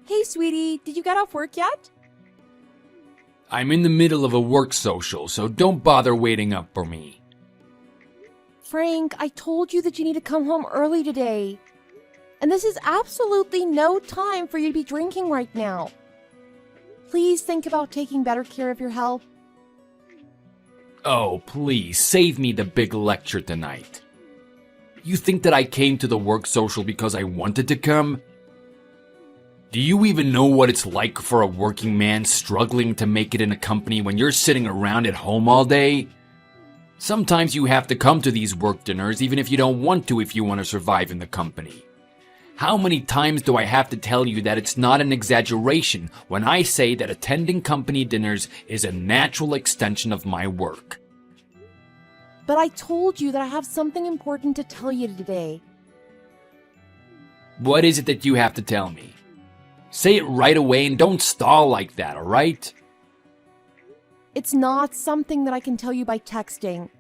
Hey, sweetie, did you get off work yet? I'm in the middle of a work social, so don't bother waiting up for me. Frank, I told you that you need to come home early today. And this is absolutely no time for you to be drinking right now. Please think about taking better care of your health. Oh, please, save me the big lecture tonight. You think that I came to the work social because I wanted to come? Do you even know what it's like for a working man struggling to make it in a company when you're sitting around at home all day? Sometimes you have to come to these work dinners even if you don't want to if you want to survive in the company. How many times do I have to tell you that it's not an exaggeration when I say that attending company dinners is a natural extension of my work? But I told you that I have something important to tell you today. What is it that you have to tell me? Say it right away and don't stall like that, alright? It's not something that I can tell you by texting.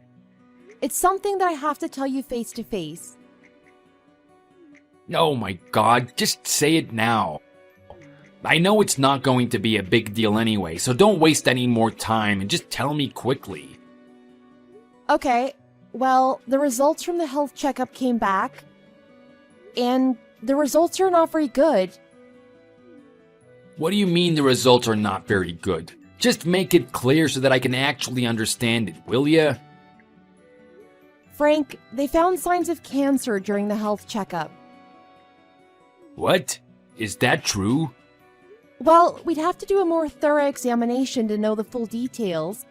It's something that I have to tell you face to face. Oh my god, just say it now. I know it's not going to be a big deal anyway, so don't waste any more time and just tell me quickly. Okay, well, the results from the health checkup came back, and the results are not very good. What do you mean the results are not very good? Just make it clear so that I can actually understand it, will ya? Frank, they found signs of cancer during the health checkup. What? Is that true? Well, we'd have to do a more thorough examination to know the full details.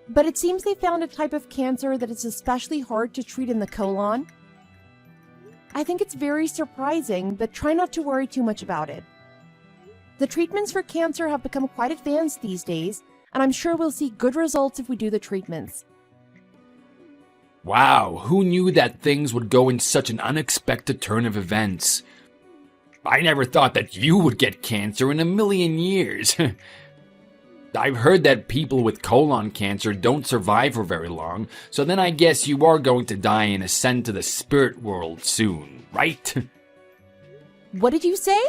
But it seems they found a type of cancer that is especially hard to treat in the colon. I think it's very surprising, but try not to worry too much about it. The treatments for cancer have become quite advanced these days, and I'm sure we'll see good results if we do the treatments. Wow, who knew that things would go in such an unexpected turn of events? I never thought that you would get cancer in a million years. I've heard that people with colon cancer don't survive for very long, so then I guess you are going to die and ascend to the spirit world soon, right? What did you say?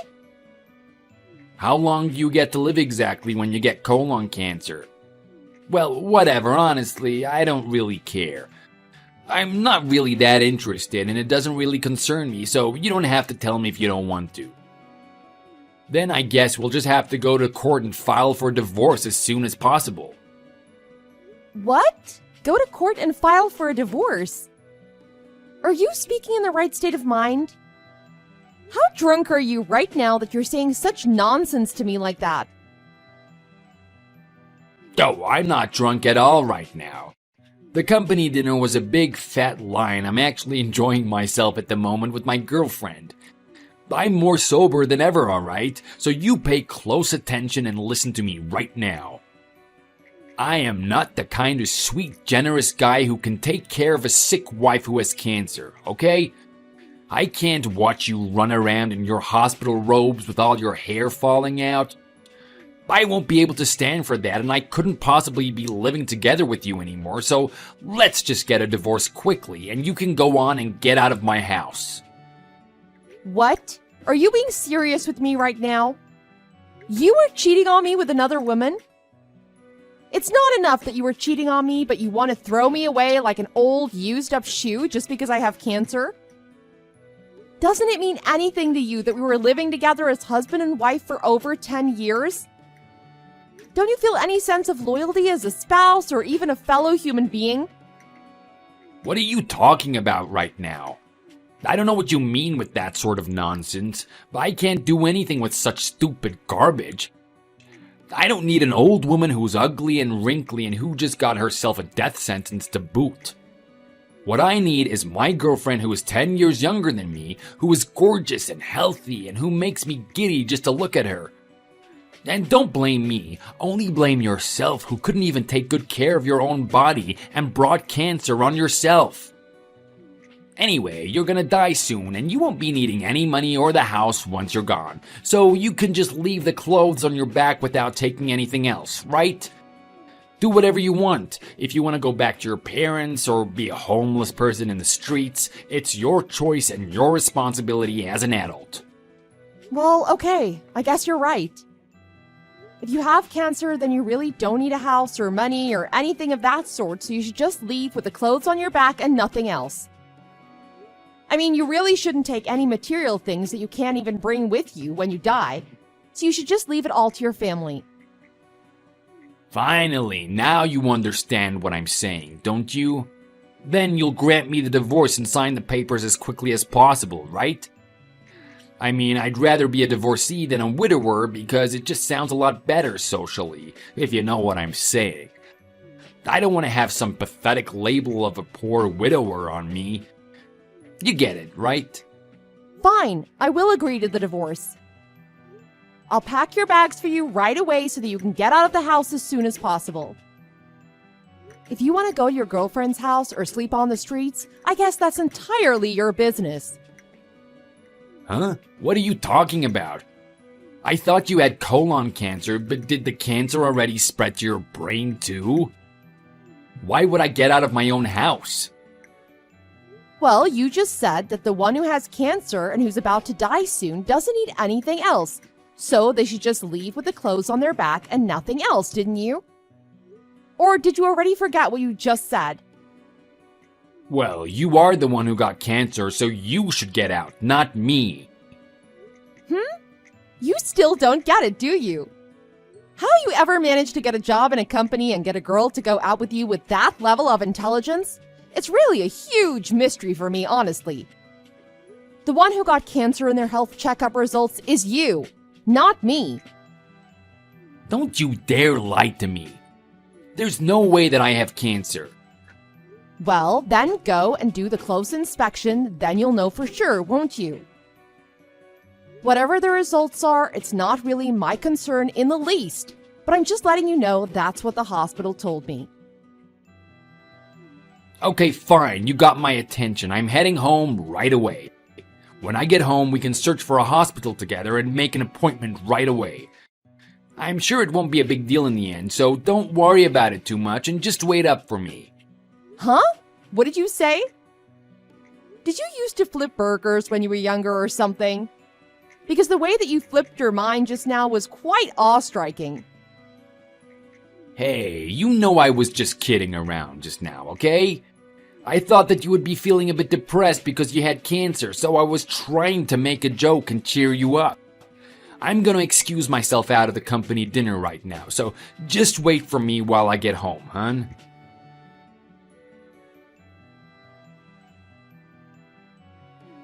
How long do you get to live exactly when you get colon cancer? Well, whatever, honestly, I don't really care. I'm not really that interested, and it doesn't really concern me, so you don't have to tell me if you don't want to. Then I guess we'll just have to go to court and file for divorce as soon as possible. What? Go to court and file for a divorce? Are you speaking in the right state of mind? How drunk are you right now that you're saying such nonsense to me like that? Oh, I'm not drunk at all right now. The company dinner was a big fat lie, and I'm actually enjoying myself at the moment with my girlfriend. I'm more sober than ever, alright? So you pay close attention and listen to me right now. I am not the kind of sweet, generous guy who can take care of a sick wife who has cancer, okay? I can't watch you run around in your hospital robes with all your hair falling out. I won't be able to stand for that, and I couldn't possibly be living together with you anymore, so let's just get a divorce quickly, and you can go on and get out of my house. What? Are you being serious with me right now? You were cheating on me with another woman? It's not enough that you were cheating on me, but you want to throw me away like an old, used-up shoe just because I have cancer? Doesn't it mean anything to you that we were living together as husband and wife for over 10 years? Don't you feel any sense of loyalty as a spouse or even a fellow human being? What are you talking about right now? I don't know what you mean with that sort of nonsense, but I can't do anything with such stupid garbage. I don't need an old woman who's ugly and wrinkly and who just got herself a death sentence to boot. What I need is my girlfriend who is 10 years younger than me, who is gorgeous and healthy and who makes me giddy just to look at her. And don't blame me, only blame yourself who couldn't even take good care of your own body and brought cancer on yourself. Anyway, you're gonna die soon and you won't be needing any money or the house once you're gone, so you can just leave the clothes on your back without taking anything else, right? Do whatever you want. If you want to go back to your parents or be a homeless person in the streets, it's your choice and your responsibility as an adult. Well, okay, I guess you're right. If you have cancer, then you really don't need a house or money or anything of that sort, so you should just leave with the clothes on your back and nothing else. I mean, you really shouldn't take any material things that you can't even bring with you when you die, so you should just leave it all to your family. Finally, now you understand what I'm saying, don't you? Then you'll grant me the divorce and sign the papers as quickly as possible, right? I mean, I'd rather be a divorcee than a widower because it just sounds a lot better socially, if you know what I'm saying. I don't want to have some pathetic label of a poor widower on me. You get it, right? Fine, I will agree to the divorce. I'll pack your bags for you right away so that you can get out of the house as soon as possible. If you want to go to your girlfriend's house or sleep on the streets, I guess that's entirely your business. Huh? What are you talking about? I thought you had colon cancer, but did the cancer already spread to your brain too? Why would I get out of my own house? Well, you just said that the one who has cancer and who's about to die soon doesn't need anything else, so they should just leave with the clothes on their back and nothing else, didn't you? Or did you already forget what you just said? Well, you are the one who got cancer, so you should get out, not me. You still don't get it, do you? How you ever managed to get a job in a company and get a girl to go out with you with that level of intelligence? It's really a huge mystery for me, honestly. The one who got cancer in their health checkup results is you, not me. Don't you dare lie to me. There's no way that I have cancer. Well, then go and do the close inspection, then you'll know for sure, won't you? Whatever the results are, it's not really my concern in the least, but I'm just letting you know that's what the hospital told me. Okay, fine, you got my attention. I'm heading home right away. When I get home, we can search for a hospital together and make an appointment right away. I'm sure it won't be a big deal in the end, so don't worry about it too much and just wait up for me. Huh? What did you say? Did you used to flip burgers when you were younger or something? Because the way that you flipped your mind just now was quite awe-striking. Hey, you know I was just kidding around just now, okay? I thought that you would be feeling a bit depressed because you had cancer, so I was trying to make a joke and cheer you up. I'm gonna excuse myself out of the company dinner right now, so just wait for me while I get home, hon.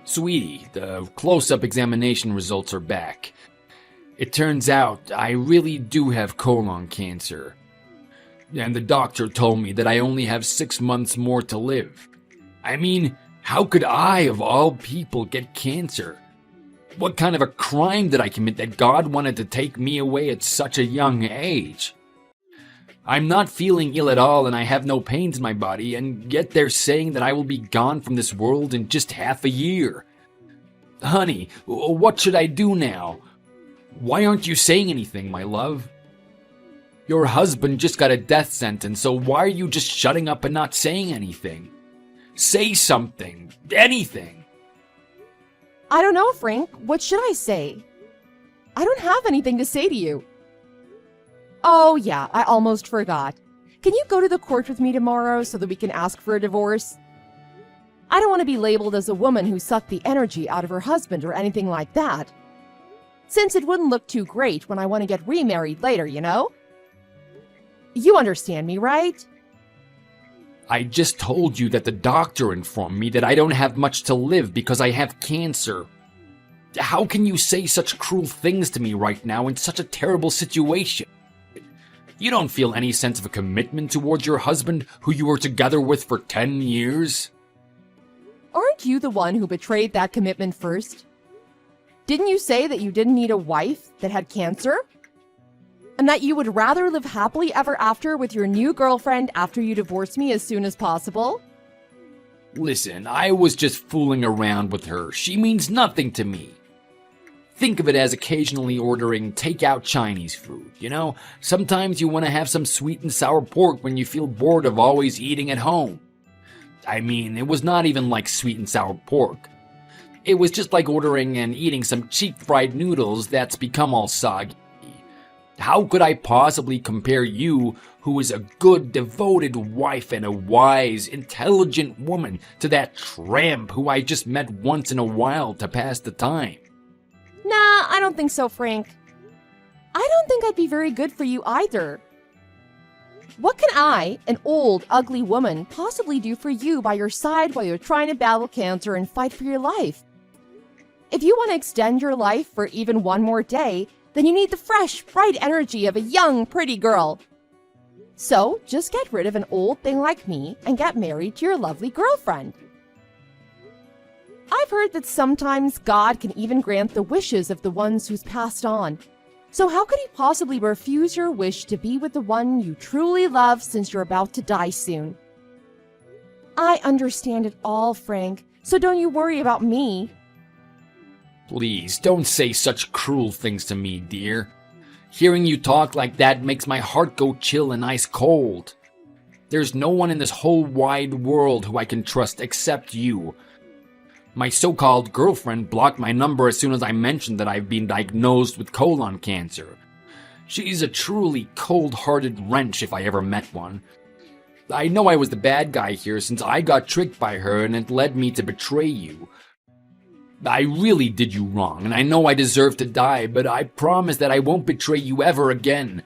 Sweetie, the close-up examination results are back. It turns out I really do have colon cancer. And the doctor told me that I only have 6 months more to live. I mean, how could I, of all people, get cancer? What kind of a crime did I commit that God wanted to take me away at such a young age? I'm not feeling ill at all and I have no pains in my body, and yet they're saying that I will be gone from this world in just half a year. Honey, what should I do now? Why aren't you saying anything, my love? Your husband just got a death sentence, so why are you just shutting up and not saying anything? Say something, anything. I don't know, Frank. What should I say? I don't have anything to say to you. Oh yeah, I almost forgot. Can you go to the court with me tomorrow so that we can ask for a divorce? I don't want to be labeled as a woman who sucked the energy out of her husband or anything like that. Since it wouldn't look too great when I want to get remarried later, you know? You understand me, right? I just told you that the doctor informed me that I don't have much to live because I have cancer. How can you say such cruel things to me right now in such a terrible situation? You don't feel any sense of a commitment towards your husband who you were together with for 10 years? Aren't you the one who betrayed that commitment first? Didn't you say that you didn't need a wife that had cancer? And that you would rather live happily ever after with your new girlfriend after you divorce me as soon as possible? Listen, I was just fooling around with her. She means nothing to me. Think of it as occasionally ordering takeout Chinese food, you know? Sometimes you want to have some sweet and sour pork when you feel bored of always eating at home. I mean, it was not even like sweet and sour pork. It was just like ordering and eating some cheap fried noodles that's become all soggy. How could I possibly compare you, who is a good, devoted wife and a wise, intelligent woman, to that tramp who I just met once in a while to pass the time? Nah, I don't think so, Frank. I don't think I'd be very good for you either. What can I, an old, ugly woman, possibly do for you by your side while you're trying to battle cancer and fight for your life? If you want to extend your life for even one more day, then you need the fresh, bright energy of a young, pretty girl. So, just get rid of an old thing like me and get married to your lovely girlfriend. I've heard that sometimes God can even grant the wishes of the ones who's passed on. So how could he possibly refuse your wish to be with the one you truly love since you're about to die soon? I understand it all, Frank, so don't you worry about me. Please, don't say such cruel things to me, dear. Hearing you talk like that makes my heart go chill and ice cold. There's no one in this whole wide world who I can trust except you. My so-called girlfriend blocked my number as soon as I mentioned that I've been diagnosed with colon cancer. She's a truly cold-hearted wrench if I ever met one. I know I was the bad guy here since I got tricked by her and it led me to betray you. I really did you wrong, and I know I deserve to die, but I promise that I won't betray you ever again.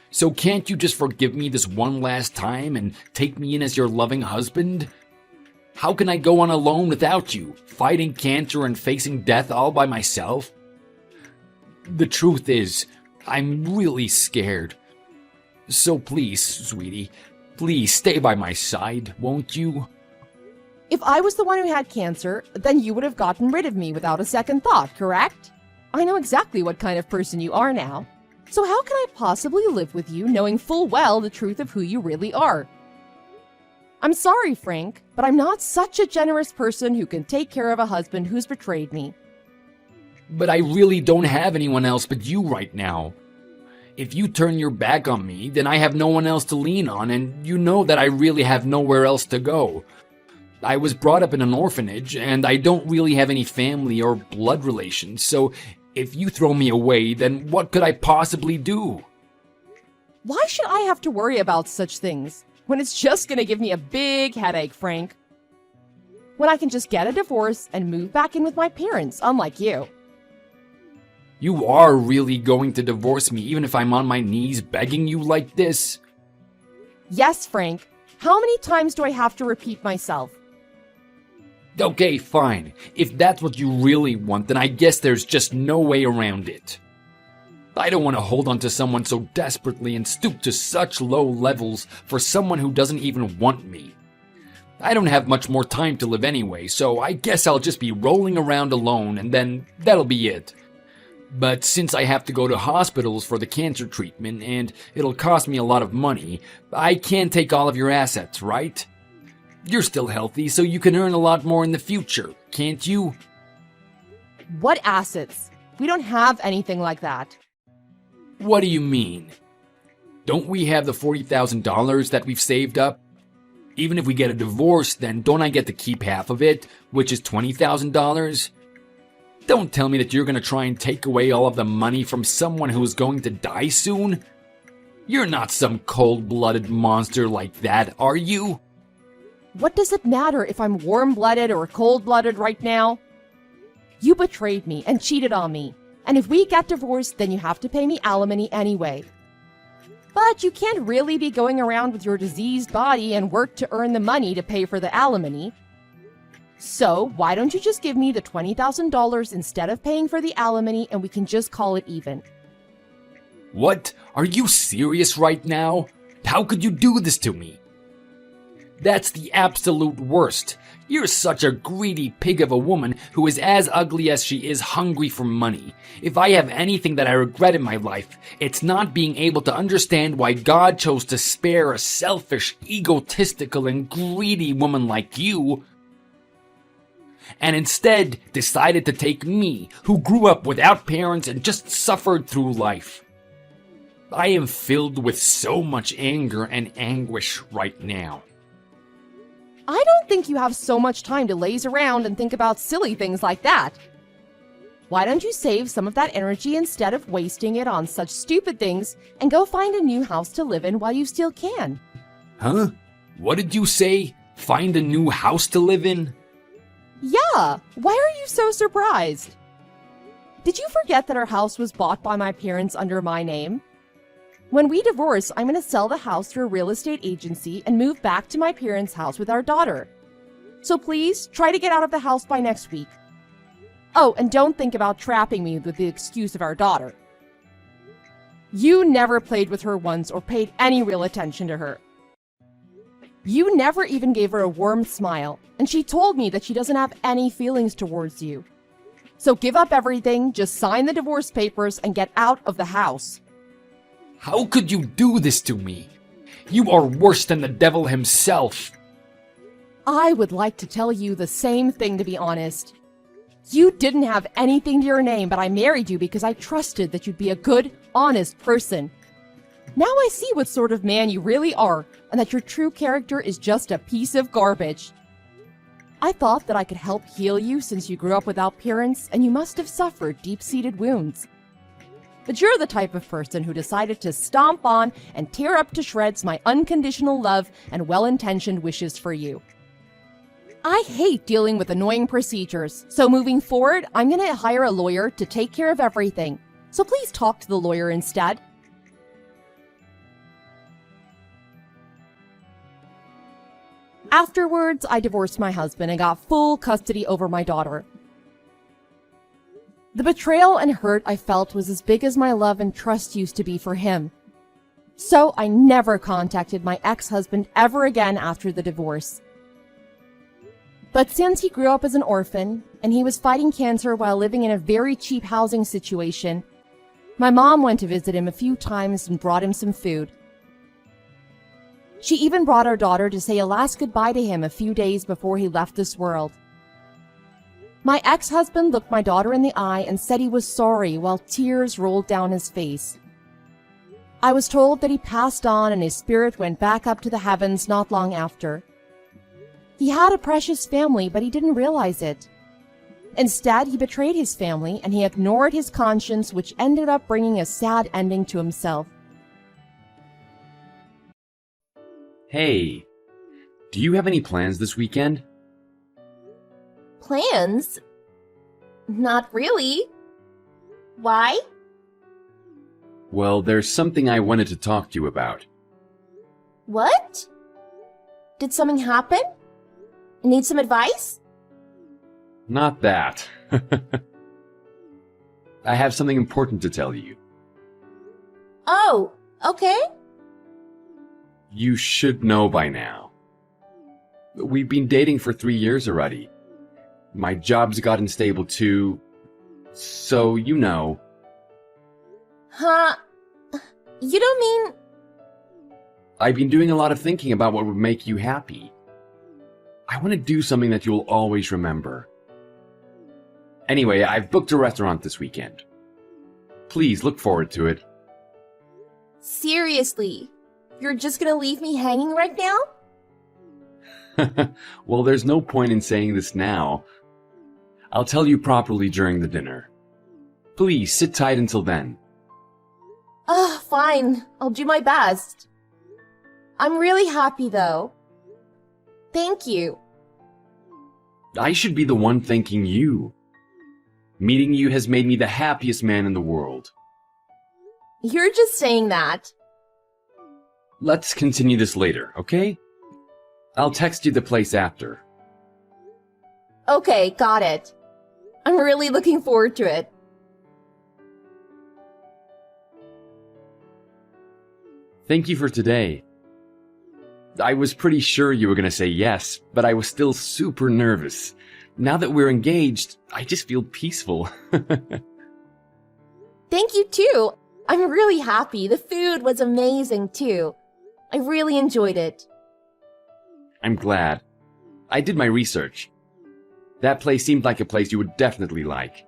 So can't you just forgive me this one last time and take me in as your loving husband? How can I go on alone without you, fighting cancer and facing death all by myself? The truth is, I'm really scared. So please, sweetie, please stay by my side, won't you? If I was the one who had cancer, then you would have gotten rid of me without a second thought, correct? I know exactly what kind of person you are now. So how can I possibly live with you knowing full well the truth of who you really are? I'm sorry, Frank, but I'm not such a generous person who can take care of a husband who's betrayed me. But I really don't have anyone else but you right now. If you turn your back on me, then I have no one else to lean on, and you know that I really have nowhere else to go. I was brought up in an orphanage, and I don't really have any family or blood relations, so if you throw me away, then what could I possibly do? Why should I have to worry about such things when it's just gonna give me a big headache, Frank? When I can just get a divorce and move back in with my parents, unlike you. You are really going to divorce me even if I'm on my knees begging you like this? Yes, Frank. How many times do I have to repeat myself? Okay, fine. If that's what you really want, then I guess there's just no way around it. I don't want to hold on to someone so desperately and stoop to such low levels for someone who doesn't even want me. I don't have much more time to live anyway, so I guess I'll just be rolling around alone and then that'll be it. But since I have to go to hospitals for the cancer treatment and it'll cost me a lot of money, I can't take all of your assets, right? You're still healthy, so you can earn a lot more in the future, can't you? What assets? We don't have anything like that. What do you mean? Don't we have the $40,000 that we've saved up? Even if we get a divorce, then don't I get to keep half of it, which is $20,000? Don't tell me that you're going to try and take away all of the money from someone who is going to die soon. You're not some cold-blooded monster like that, are you? What does it matter if I'm warm-blooded or cold-blooded right now? You betrayed me and cheated on me, and if we get divorced, then you have to pay me alimony anyway. But you can't really be going around with your diseased body and work to earn the money to pay for the alimony. So why don't you just give me the $20,000 instead of paying for the alimony and we can just call it even? What? Are you serious right now? How could you do this to me? That's the absolute worst. You're such a greedy pig of a woman who is as ugly as she is hungry for money. If I have anything that I regret in my life, it's not being able to understand why God chose to spare a selfish, egotistical, and greedy woman like you, and instead decided to take me, who grew up without parents and just suffered through life. I am filled with so much anger and anguish right now. I don't think you have so much time to laze around and think about silly things like that. Why don't you save some of that energy instead of wasting it on such stupid things and go find a new house to live in while you still can? Huh? What did you say? Find a new house to live in? Yeah, why are you so surprised? Did you forget that our house was bought by my parents under my name? When we divorce, I'm going to sell the house through a real estate agency and move back to my parents' house with our daughter. So please, try to get out of the house by next week. Oh, and don't think about trapping me with the excuse of our daughter. You never played with her once or paid any real attention to her. You never even gave her a warm smile, and she told me that she doesn't have any feelings towards you. So give up everything, just sign the divorce papers, and get out of the house. How could you do this to me? You are worse than the devil himself. I would like to tell you the same thing, to be honest. You didn't have anything to your name, but I married you because I trusted that you'd be a good, honest person. Now I see what sort of man you really are, and that your true character is just a piece of garbage. I thought that I could help heal you since you grew up without parents, and you must have suffered deep-seated wounds. But you're the type of person who decided to stomp on and tear up to shreds my unconditional love and well-intentioned wishes for you. I hate dealing with annoying procedures, so moving forward, I'm going to hire a lawyer to take care of everything. So please talk to the lawyer instead. Afterwards, I divorced my husband and got full custody over my daughter. The betrayal and hurt I felt was as big as my love and trust used to be for him. So I never contacted my ex-husband ever again after the divorce. But since he grew up as an orphan, and he was fighting cancer while living in a very cheap housing situation, my mom went to visit him a few times and brought him some food. She even brought our daughter to say a last goodbye to him a few days before he left this world. My ex-husband looked my daughter in the eye and said he was sorry while tears rolled down his face. I was told that he passed on and his spirit went back up to the heavens not long after. He had a precious family, but he didn't realize it. Instead, he betrayed his family and he ignored his conscience, which ended up bringing a sad ending to himself. Hey, do you have any plans this weekend? Plans? Not really. Why? Well, there's something I wanted to talk to you about. What? Did something happen? Need some advice? Not that. I have something important to tell you. Oh, okay. You should know by now. We've been dating for 3 years already. My job's gotten stable too, so you know. Huh? You don't mean... I've been doing a lot of thinking about what would make you happy. I want to do something that you'll always remember. Anyway, I've booked a restaurant this weekend. Please look forward to it. Seriously? You're just gonna leave me hanging right now? Well, there's no point in saying this now. I'll tell you properly during the dinner. Please sit tight until then. Fine. I'll do my best. I'm really happy though. Thank you. I should be the one thanking you. Meeting you has made me the happiest man in the world. You're just saying that. Let's continue this later, okay? I'll text you the place after. Okay, got it. I'm really looking forward to it. Thank you for today. I was pretty sure you were going to say yes, but I was still super nervous. Now that we're engaged, I just feel peaceful. Thank you too. I'm really happy. The food was amazing too. I really enjoyed it. I'm glad. I did my research. That place seemed like a place you would definitely like.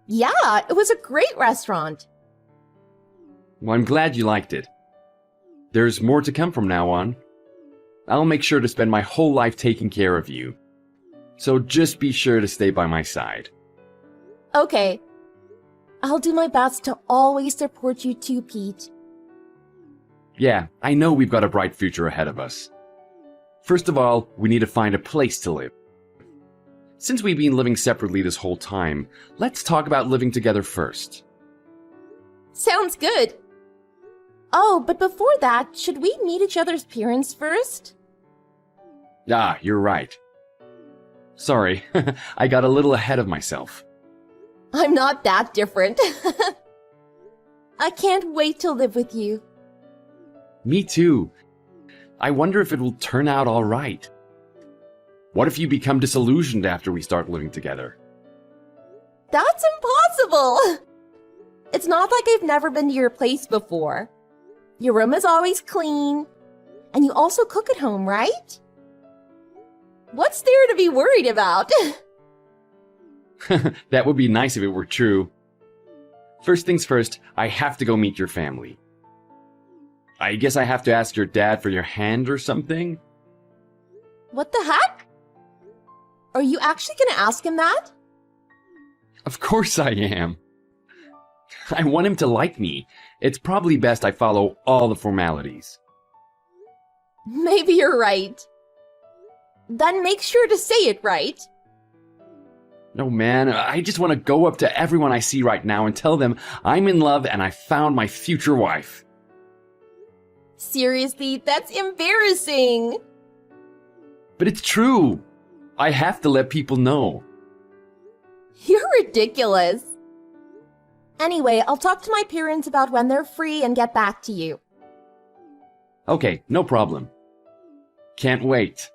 Yeah, it was a great restaurant. Well, I'm glad you liked it. There's more to come from now on. I'll make sure to spend my whole life taking care of you. So just be sure to stay by my side. Okay. I'll do my best to always support you too, Pete. Yeah, I know we've got a bright future ahead of us. First of all, we need to find a place to live. Since we've been living separately this whole time, let's talk about living together first. Sounds good. Oh, but before that, should we meet each other's parents first? Ah, you're right. Sorry, I got a little ahead of myself. I'm not that different. I can't wait to live with you. Me too. I wonder if it will turn out all right. What if you become disillusioned after we start living together? That's impossible! It's not like I've never been to your place before. Your room is always clean, and you also cook at home, right? What's there to be worried about? That would be nice if it were true. First things first, I have to go meet your family. I guess I have to ask your dad for your hand or something? What the heck? Are you actually gonna ask him that? Of course I am. I want him to like me. It's probably best I follow all the formalities. Maybe you're right. Then make sure to say it right. No, man, I just want to go up to everyone I see right now and tell them I'm in love and I found my future wife. Seriously, that's embarrassing. But it's true. I have to let people know. You're ridiculous. Anyway, I'll talk to my parents about when they're free and get back to you. Okay, no problem. Can't wait.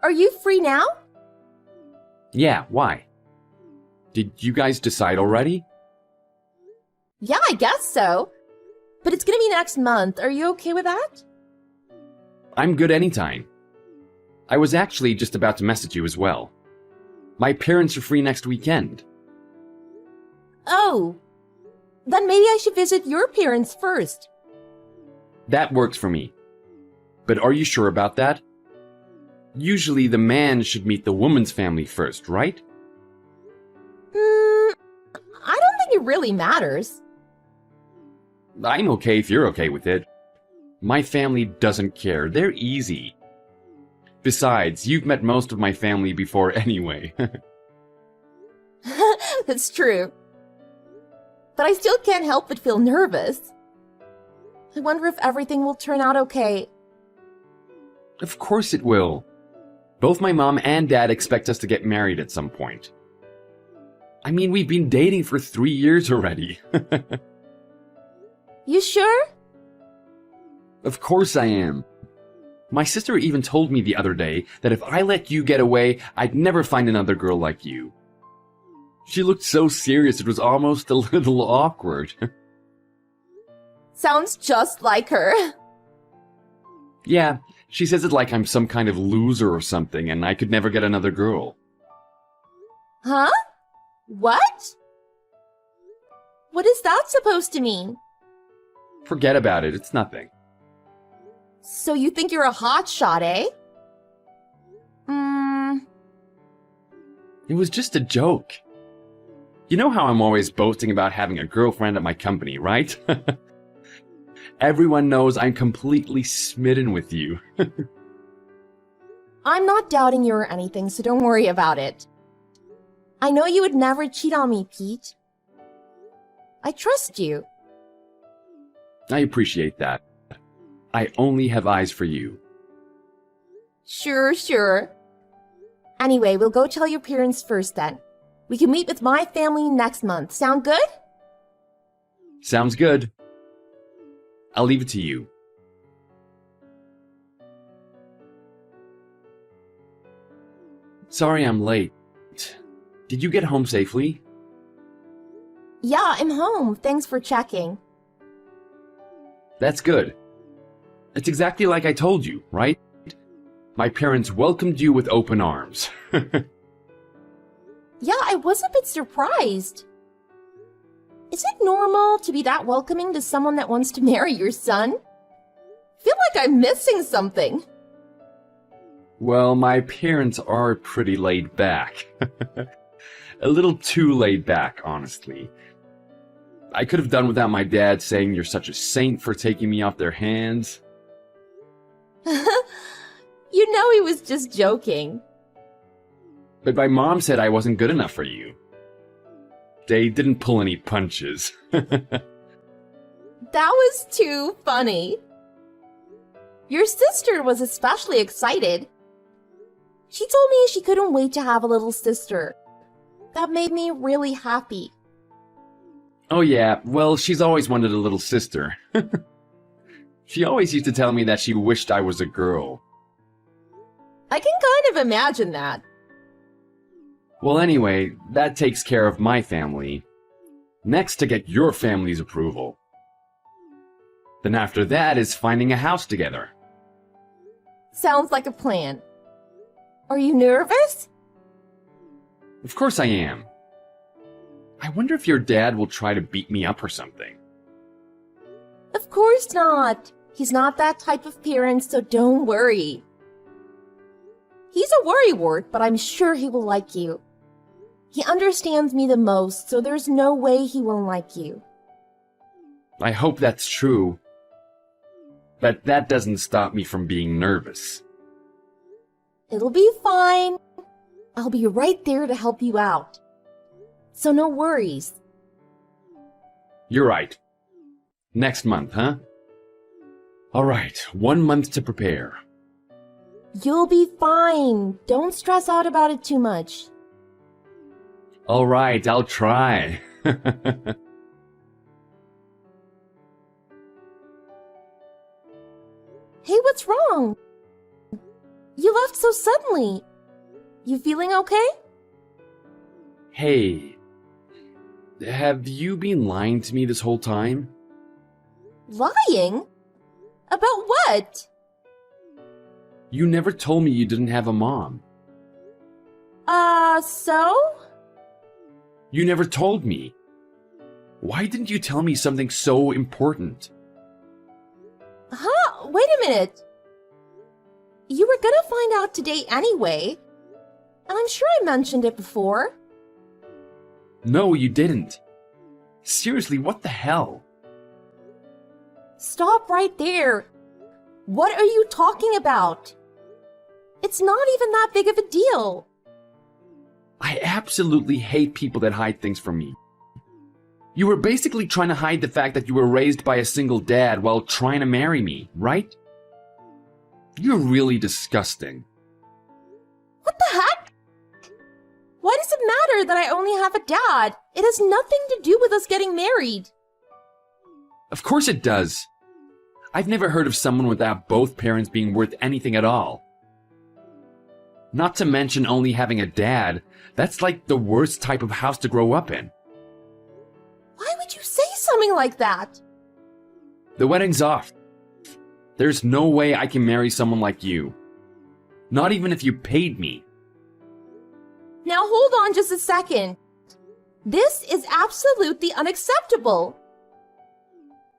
Are you free now? Yeah, why? Did you guys decide already? Yeah, I guess so. But it's gonna be next month. Are you okay with that? I'm good anytime. I was actually just about to message you as well. My parents are free next weekend. Oh. Then maybe I should visit your parents first. That works for me. But are you sure about that? Usually the man should meet the woman's family first, right? I don't think it really matters. I'm okay if you're okay with it. My family doesn't care. They're easy. Besides, you've met most of my family before anyway. That's true. But I still can't help but feel nervous. I wonder if everything will turn out okay. Of course it will. Both my mom and dad expect us to get married at some point. I mean, we've been dating for 3 years already. You sure? Of course I am. My sister even told me the other day that if I let you get away, I'd never find another girl like you. She looked so serious it was almost a little awkward. Sounds just like her. Yeah, she says it like I'm some kind of loser or something and I could never get another girl. Huh? What? What is that supposed to mean? Forget about it, it's nothing. So you think you're a hotshot, eh? It was just a joke. You know how I'm always boasting about having a girlfriend at my company, right? Everyone knows I'm completely smitten with you. I'm not doubting you or anything, so don't worry about it. I know you would never cheat on me, Pete. I trust you. I appreciate that. I only have eyes for you. Sure. Anyway, we'll go tell your parents first then. We can meet with my family next month. Sound good? Sounds good. I'll leave it to you. Sorry I'm late. Did you get home safely? Yeah, I'm home. Thanks for checking. That's good. It's exactly like I told you, right? My parents welcomed you with open arms. Yeah, I was a bit surprised. Is it normal to be that welcoming to someone that wants to marry your son? Feel like I'm missing something. Well, my parents are pretty laid back. A little too laid back, honestly. I could have done without my dad saying you're such a saint for taking me off their hands. You know he was just joking. But my mom said I wasn't good enough for you. They didn't pull any punches. That was too funny. Your sister was especially excited. She told me she couldn't wait to have a little sister. That made me really happy. Oh yeah, well, she's always wanted a little sister. She always used to tell me that she wished I was a girl. I can kind of imagine that. Well, anyway, that takes care of my family. Next to get your family's approval. Then after that is finding a house together. Sounds like a plan. Are you nervous? Of course I am. I wonder if your dad will try to beat me up or something. Of course not. He's not that type of parent, so don't worry. He's a worrywart, but I'm sure he will like you. He understands me the most, so there's no way he won't like you. I hope that's true. But that doesn't stop me from being nervous. It'll be fine. I'll be right there to help you out. So no worries. You're right. Next month, huh? Alright, 1 month to prepare. You'll be fine. Don't stress out about it too much. Alright, I'll try. Hey, what's wrong? You left so suddenly. You feeling okay? Hey, have you been lying to me this whole time? Lying? About what? You never told me you didn't have a mom. So? You never told me. Why didn't you tell me something so important? Huh? Wait a minute. You were gonna find out today anyway. And I'm sure I mentioned it before. No, you didn't. Seriously, what the hell? Stop right there. What are you talking about? It's not even that big of a deal. I absolutely hate people that hide things from me. You were basically trying to hide the fact that you were raised by a single dad while trying to marry me, right? You're really disgusting. What the heck? Why does it matter that I only have a dad? It has nothing to do with us getting married. Of course it does. I've never heard of someone without both parents being worth anything at all. Not to mention only having a dad. That's like the worst type of house to grow up in. Why would you say something like that? The wedding's off. There's no way I can marry someone like you. Not even if you paid me. Now hold on just a second. This is absolutely unacceptable.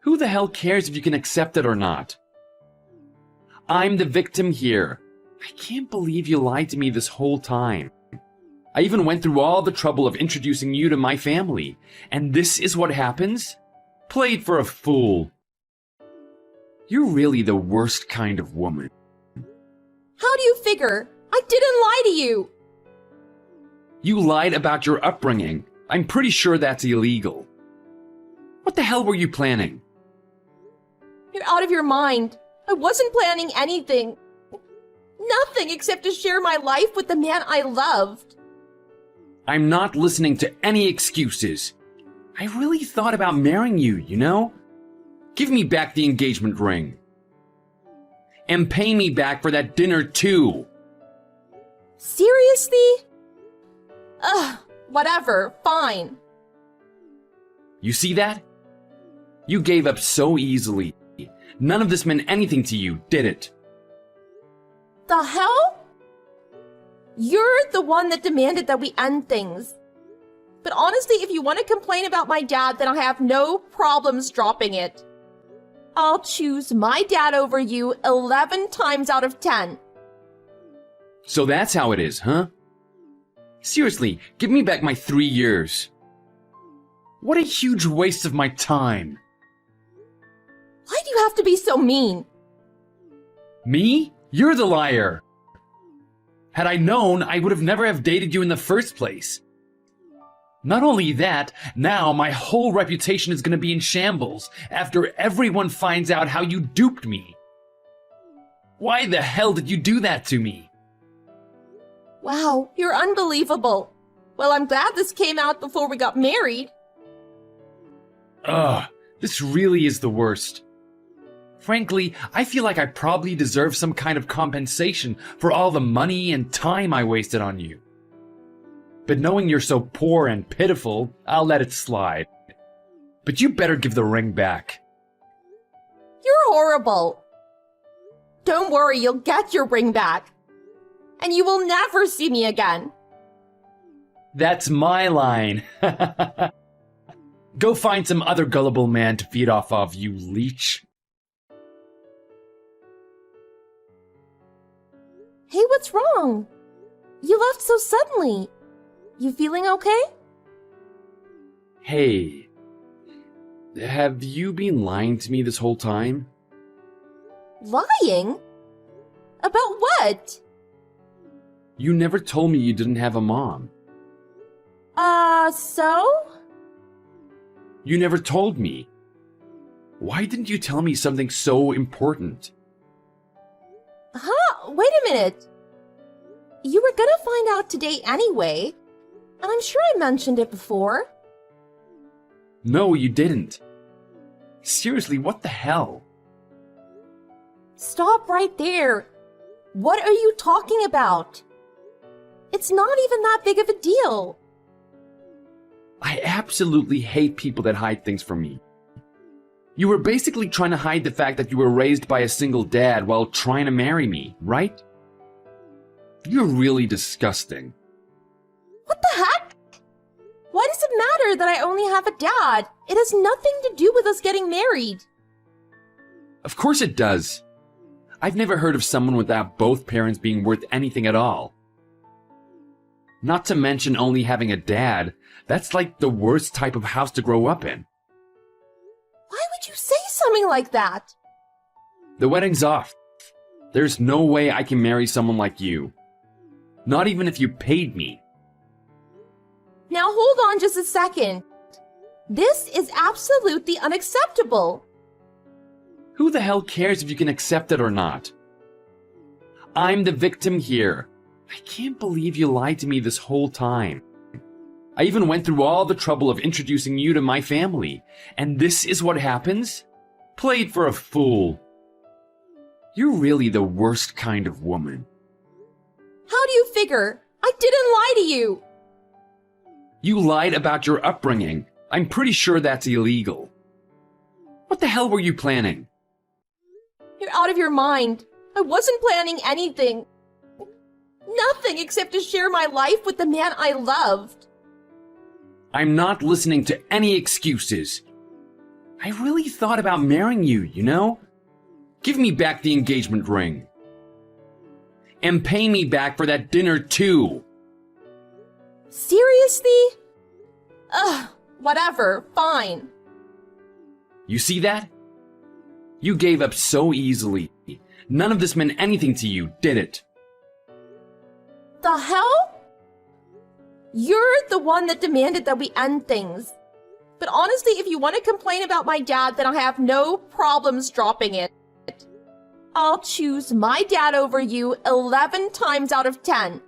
Who the hell cares if you can accept it or not? I'm the victim here. I can't believe you lied to me this whole time. I even went through all the trouble of introducing you to my family. And this is what happens? Played for a fool. You're really the worst kind of woman. How do you figure? I didn't lie to you. You lied about your upbringing. I'm pretty sure that's illegal. What the hell were you planning? You're out of your mind. I wasn't planning anything. Nothing except to share my life with the man I loved. I'm not listening to any excuses. I really thought about marrying you, you know? Give me back the engagement ring. And pay me back for that dinner too. Seriously? Ugh, whatever, fine. You see that? You gave up so easily. None of this meant anything to you, did it? The hell? You're the one that demanded that we end things. But honestly, if you want to complain about my dad, then I have no problems dropping it. I'll choose my dad over you 11 times out of 10. So that's how it is, huh? Seriously, give me back my 3 years. What a huge waste of my time. Why do you have to be so mean? Me? You're the liar. Had I known, I would have never have dated you in the first place. Not only that, now my whole reputation is going to be in shambles after everyone finds out how you duped me. Why the hell did you do that to me? Wow, you're unbelievable. Well, I'm glad this came out before we got married. Ugh, this really is the worst. Frankly, I feel like I probably deserve some kind of compensation for all the money and time I wasted on you. But knowing you're so poor and pitiful, I'll let it slide. But you better give the ring back. You're horrible. Don't worry, you'll get your ring back. And you will never see me again. That's my line. Go find some other gullible man to feed off of, you leech. Hey, what's wrong? You left so suddenly. You feeling okay? Hey, have you been lying to me this whole time? Lying? About what? You never told me you didn't have a mom. So? You never told me. Why didn't you tell me something so important? Huh? Wait a minute. You were gonna find out today anyway, and I'm sure I mentioned it before. No, you didn't. Seriously, what the hell? Stop right there. What are you talking about? It's not even that big of a deal. I absolutely hate people that hide things from me. You were basically trying to hide the fact that you were raised by a single dad while trying to marry me, right? You're really disgusting. What the heck? Why does it matter that I only have a dad? It has nothing to do with us getting married. Of course it does. I've never heard of someone without both parents being worth anything at all. Not to mention only having a dad. That's like the worst type of house to grow up in. Why would you say something like that? The wedding's off. There's no way I can marry someone like you. Not even if you paid me. Now hold on just a second. This is absolutely unacceptable. Who the hell cares if you can accept it or not? I'm the victim here. I can't believe you lied to me this whole time. I even went through all the trouble of introducing you to my family. And this is what happens? Played for a fool. You're really the worst kind of woman. How do you figure? I didn't lie to you. You lied about your upbringing. I'm pretty sure that's illegal. What the hell were you planning? You're out of your mind. I wasn't planning anything. Nothing except to share my life with the man I loved. I'm not listening to any excuses. I really thought about marrying you, you know? Give me back the engagement ring. And pay me back for that dinner too. Seriously? Ugh, whatever, fine. You see that? You gave up so easily. None of this meant anything to you, did it? The hell? You're the one that demanded that we end things. But honestly, if you want to complain about my dad, then I have no problems dropping it. I'll choose my dad over you 11 times out of 10.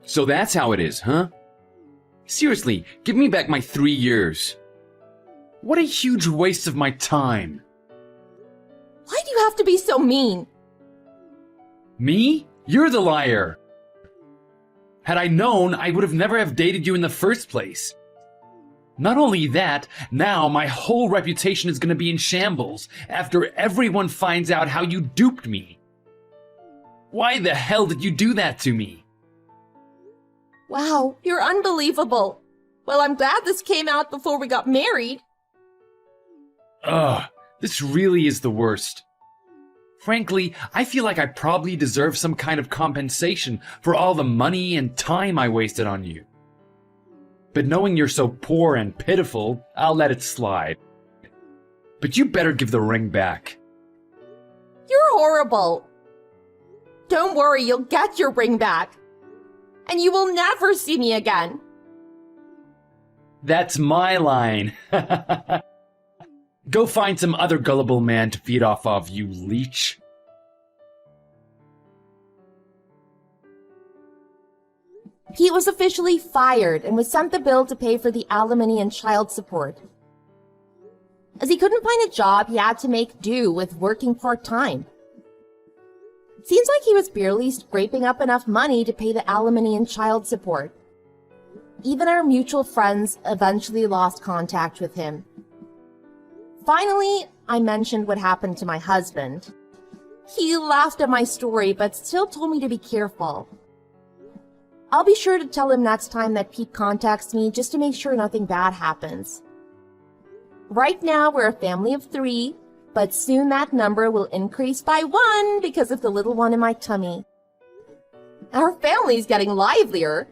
So that's how it is, huh? Seriously, give me back my 3 years. What a huge waste of my time. Why do you have to be so mean? Me? You're the liar. Had I known, I would have never have dated you in the first place. Not only that, now my whole reputation is going to be in shambles after everyone finds out how you duped me. Why the hell did you do that to me? Wow, you're unbelievable. Well, I'm glad this came out before we got married. Ugh, this really is the worst. Frankly, I feel like I probably deserve some kind of compensation for all the money and time I wasted on you. But knowing you're so poor and pitiful, I'll let it slide. But you better give the ring back. You're horrible. Don't worry, you'll get your ring back. And you will never see me again. That's my line. Go find some other gullible man to feed off of, you leech. Pete was officially fired and was sent the bill to pay for the alimony and child support. As he couldn't find a job, he had to make do with working part-time. It seems like he was barely scraping up enough money to pay the alimony and child support. Even our mutual friends eventually lost contact with him. Finally, I mentioned what happened to my husband. He laughed at my story, but still told me to be careful. I'll be sure to tell him next time that Pete contacts me just to make sure nothing bad happens. Right now, we're a family of 3, but soon that number will increase by 1 because of the little one in my tummy. Our family's getting livelier.